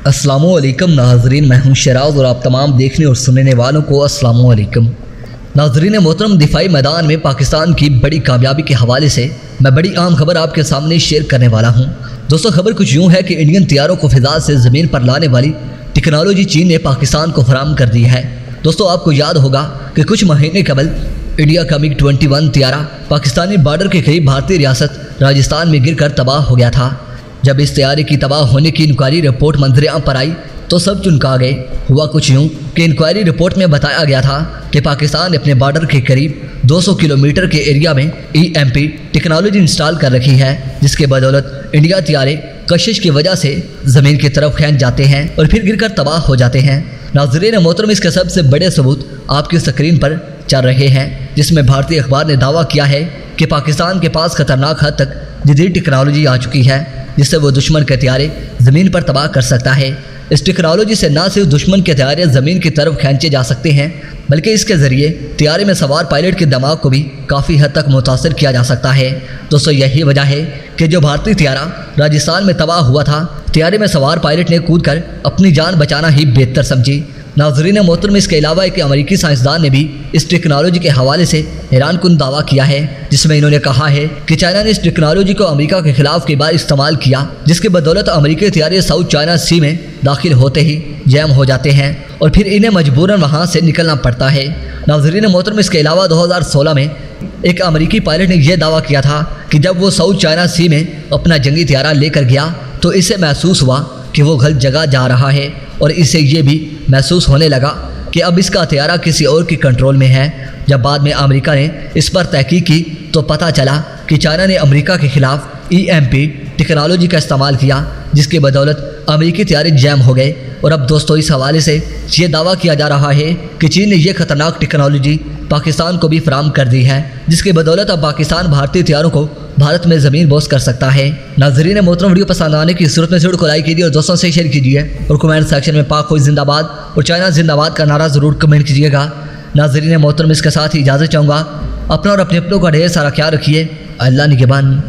अस्सलाम वालेकुम नाजरीन, मैं हूं शराज और आप तमाम देखने और सुनने वालों को अस्सलाम वालेकुम। नाजरीन मोहतरम, दिफाई मैदान में पाकिस्तान की बड़ी कामयाबी के हवाले से मैं बड़ी अहम खबर आपके सामने शेयर करने वाला हूं। दोस्तों, खबर कुछ यूँ है कि इंडियन तैयारों को फ़िज़ा से ज़मीन पर लाने वाली टेक्नोलॉजी चीन ने पाकिस्तान को फराहम कर दी है। दोस्तों, आपको याद होगा कि कुछ महीने कबल इंडिया का मिग 21 तैयारा पाकिस्तानी बॉर्डर के करीब भारतीय रियासत राजस्थान में गिरकर तबाह हो गया था। जब इस तैयारी की तबाह होने की इंक्वायरी रिपोर्ट मंजर-ए-आम पर आई तो सब चुनका गए। हुआ कुछ यूँ कि इंक्वायरी रिपोर्ट में बताया गया था कि पाकिस्तान अपने बॉर्डर के करीब 200 किलोमीटर के एरिया में EMP टेक्नोलॉजी इंस्टॉल कर रखी है, जिसके बदौलत इंडिया तैयारे कशिश की वजह से ज़मीन की तरफ खींच जाते हैं और फिर गिरकर तबाह हो जाते हैं। नाज़रीन मोहतरम, इसके सबसे बड़े सबूत आपकी स्क्रीन पर चल रहे हैं, जिसमें भारतीय अखबार ने दावा किया है कि पाकिस्तान के पास खतरनाक हद तक जदीद टेक्नोलॉजी आ चुकी है, जिससे वो दुश्मन के तैयारे ज़मीन पर तबाह कर सकता है। इस टेक्नोलॉजी से न सिर्फ दुश्मन के तैयारे ज़मीन की तरफ खींचे जा सकते हैं, बल्कि इसके ज़रिए तैयारे में सवार पायलट के दिमाग को भी काफ़ी हद तक मुतासर किया जा सकता है। दोस्तों, यही वजह है कि जो भारतीय तैयारा राजस्थान में तबाह हुआ था, तैयारे में सवार पायलट ने कूदकर अपनी जान बचाना ही बेहतर समझी। नाज़रीन मोहतरम, इसके अलावा एक अमेरिकी साइंसदान ने भी इस टेक्नोलॉजी के हवाले से हैरानकुन दावा किया है, जिसमें इन्होंने कहा है कि चाइना ने इस टेक्नोलॉजी को अमेरिका के खिलाफ कई बार इस्तेमाल किया, जिसके बदौलत अमेरिकी तैयारे साउथ चाइना सी में दाखिल होते ही जैम हो जाते हैं और फिर इन्हें मजबूरन वहाँ से निकलना पड़ता है। नाज़रीन मोहतरम, इसके अलावा 2016 में एक अमेरिकी पायलट ने यह दावा किया था कि जब वो साउथ चाइना सी में अपना जंगी तैयारा लेकर गया तो इसे महसूस हुआ कि वो गलत जगह जा रहा है और इसे ये भी महसूस होने लगा कि अब इसका तैयारा किसी और के कंट्रोल में है। जब बाद में अमेरिका ने इस पर तहकीक की तो पता चला कि चाइना ने अमेरिका के खिलाफ EMP टेक्नोलॉजी का इस्तेमाल किया, जिसकी बदौलत अमेरिकी तैयारे जैम हो गए। और अब दोस्तों, इस हवाले से ये दावा किया जा रहा है कि चीन ने यह खतरनाक टेक्नोलॉजी पाकिस्तान को भी फराहम कर दी है, जिसकी बदौलत अब पाकिस्तान भारतीय तैयारों को भारत में ज़मीन बोस कर सकता है। नाज़रीन मोहतरम, वीडियो पसंद आने की सूरत में वीडियो को लाइक कीजिए और दोस्तों से शेयर कीजिए और कमेंट सेक्शन में पाक फौज जिंदाबाद और चाइना जिंदाबाद का नारा ज़रूर कमेंट कीजिएगा। नाज़रीन मोहतरम, इसके साथ ही इजाज़त चाहूँगा। अपना और अपने अपनों का ढेर सारा ख्याल रखिए। अल्लाह निगहबान।